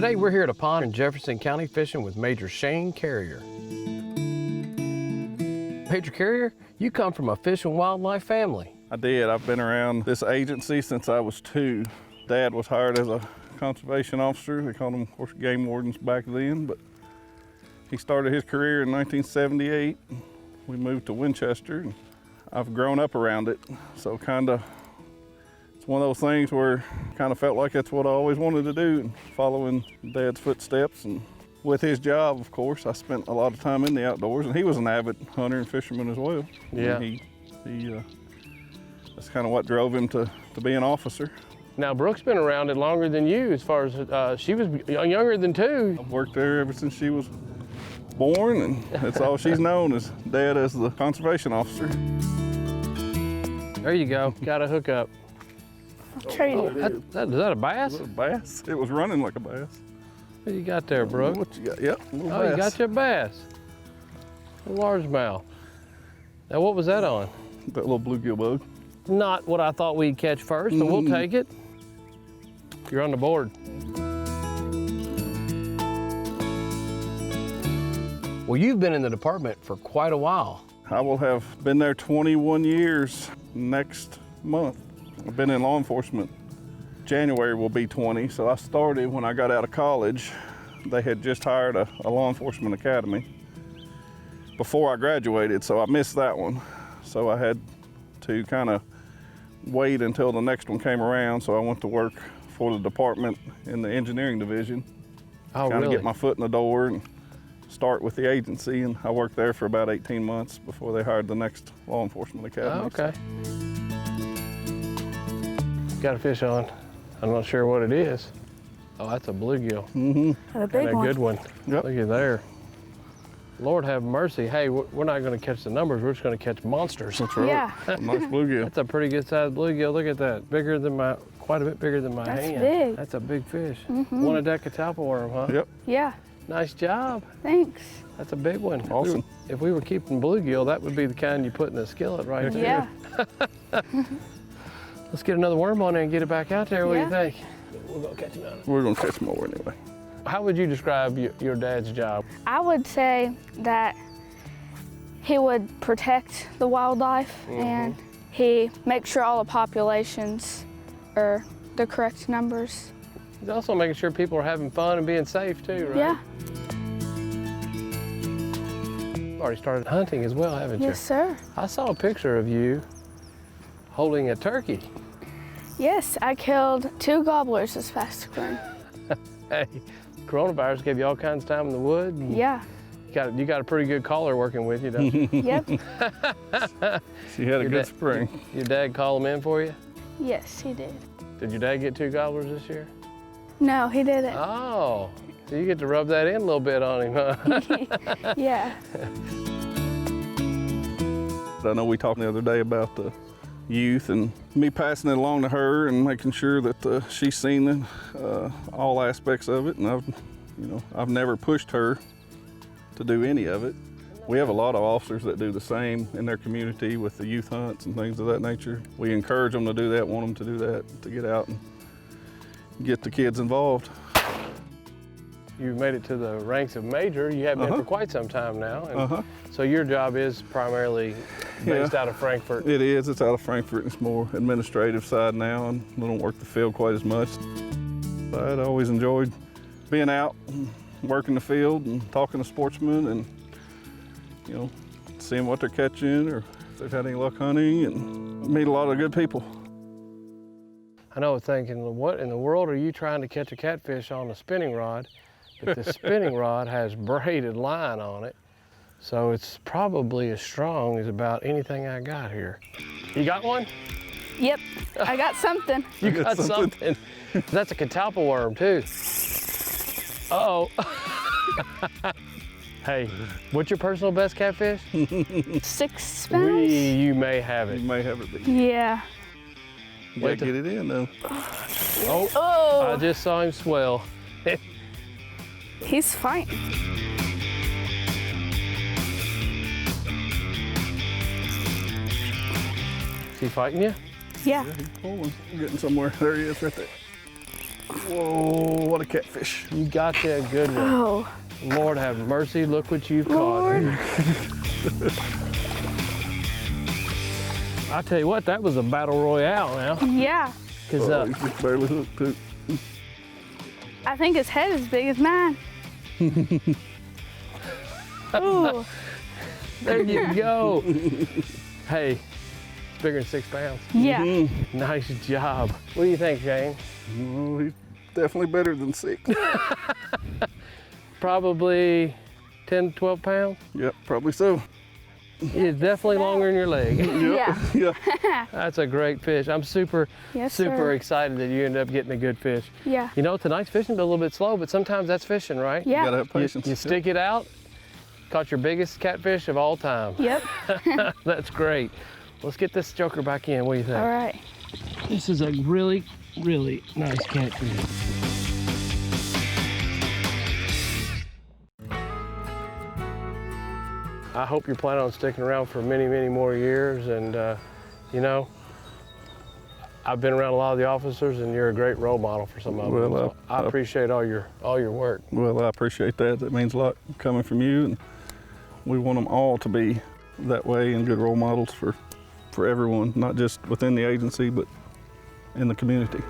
Today we're here at a pond in Jefferson County fishing with Major Shane Carrier. Major Carrier, you come from a fish and wildlife family. I did. I've been around this agency since I was 2. Dad was hired as a conservation officer. They called them, of course, game wardens back then, but he started his career in 1978. We moved to Winchester, and I've grown up around it. So it's one of those things where kind of felt like that's what I always wanted to do, following Dad's footsteps. And with his job, of course, I spent a lot of time in the outdoors, and he was an avid hunter and fisherman as well. Yeah. And that's kind of what drove him to be an officer. Now, Brooke's been around it longer than you, as far as she was younger than 2. I've worked there ever since she was born, and that's all she's known is Dad as the conservation officer. There you go, got a hookup. I'll trade it. Is that a bass? Was it a bass? It was running like a bass. What you got there, Brooke? What you got? Yep, a little Oh, bass. you got your bass. A largemouth. Now, what was that on? That little bluegill bug. Not what I thought we'd catch first, but we'll take it. You're on the board. Well, you've been in the department for quite a while. I will have been there 21 years next month. I've been in law enforcement. January will be 20, so I started when I got out of college. They had just hired a law enforcement academy before I graduated, so I missed that one. So I had to kind of wait until the next one came around, so I went to work for the department in the engineering division. Oh, Kind of really? get my foot in the door and start with the agency, and I worked there for about 18 months before they hired the next law enforcement academy. Oh, okay. Got a fish on. I'm not sure what it is. Oh, that's a bluegill. A big And a one. good one. Yep. Look at there. Lord have mercy. Hey, we're not going to catch the numbers. We're just going to catch monsters. That's right. Yeah. A nice bluegill. That's a pretty good sized bluegill. Look at that. Bigger than quite a bit bigger than my That's hand. big. That's a big fish. Wanted that catalpa worm, huh? Yep, Yeah, Nice job. thanks. That's a big one. awesome. If we were keeping bluegill, that would be the kind you put in the skillet right there. Yeah. Let's get another worm on there and get it back out there. What do you Yeah. think? We're going to catch another. We're gonna catch more anyway. How would you describe your dad's job? I would say that he would protect the wildlife and he makes sure all the populations are the correct numbers. He's also making sure people are having fun and being safe too, right? Yeah. You've already started hunting as well, haven't Yes, sir. you? I saw a picture of you holding a turkey. Yes, I killed 2 gobblers this past spring. Hey, coronavirus gave you all kinds of time in the wood. and Yeah. You got a pretty good caller working with you, don't you? Yep. She had a Your good dad- spring. Your dad call them in for you? Yes, he did. Did your dad get 2 gobblers this year? No, he didn't. Oh, so you get to rub that in a little bit on him, huh? Yeah. I know we talked the other day about the youth and me passing it along to her and making sure that she's seen all aspects of it. And I've never pushed her to do any of it. We have a lot of officers that do the same in their community with the youth hunts and things of that nature. We encourage them to do that, want them to do that, to get out and get the kids involved. You've made it to the ranks of major. You have been for quite some time now. And so your job is primarily based out of Frankfurt. It is. It's out of Frankfurt. It's more administrative side now, and we don't work the field quite as much. But I'd always enjoyed being out, and working the field, and talking to sportsmen, and seeing what they're catching or if they've had any luck hunting, and meet a lot of good people. I know, thinking, what in the world are you trying to catch a catfish on a spinning rod? But the spinning rod has braided line on it, so it's probably as strong as about anything I got here. You got one? Yep. I got something. You got something. That's a catalpa worm too. Uh-oh. Hey, what's your personal best catfish? 6 pounds. You may have You it. may have it, but Yeah. you gotta get it in though. I just saw him swell. He's fine. Is he fighting you? Yeah. He's pulling. Getting somewhere. There he is, right there. Whoa, what a catfish. You got that good one. Oh, Lord have mercy, look what you've caught. Lord. I tell you what, that was a battle royale now. Yeah. Cause Oh, he's just barely hooked too. I think his head is big as mine. Ooh. there you go. Hey, it's bigger than 6 pounds. Yeah. Nice job. What do you think, Shane? Well, he's definitely better than 6. Probably 10, 12 pounds. Yep, probably so. It's definitely longer than your leg. Yeah. Yeah. That's a great fish. I'm super Yes, super sir. excited that you ended up getting a good fish. Yeah. You know, tonight's fishing's a little bit slow, but sometimes that's fishing, right? Yeah. You gotta have You, patience. you stick it out, caught your biggest catfish of all time. Yep. That's great. Let's get this joker back in. What do you think? All right. This is a really, really nice catfish. I hope you're planning on sticking around for many, many more years. And you know, I've been around a lot of the officers, and you're a great role model for some of them. Well, So I appreciate all your work. Well, I appreciate that. That means a lot coming from you, and we want them all to be that way and good role models for everyone, not just within the agency, but in the community.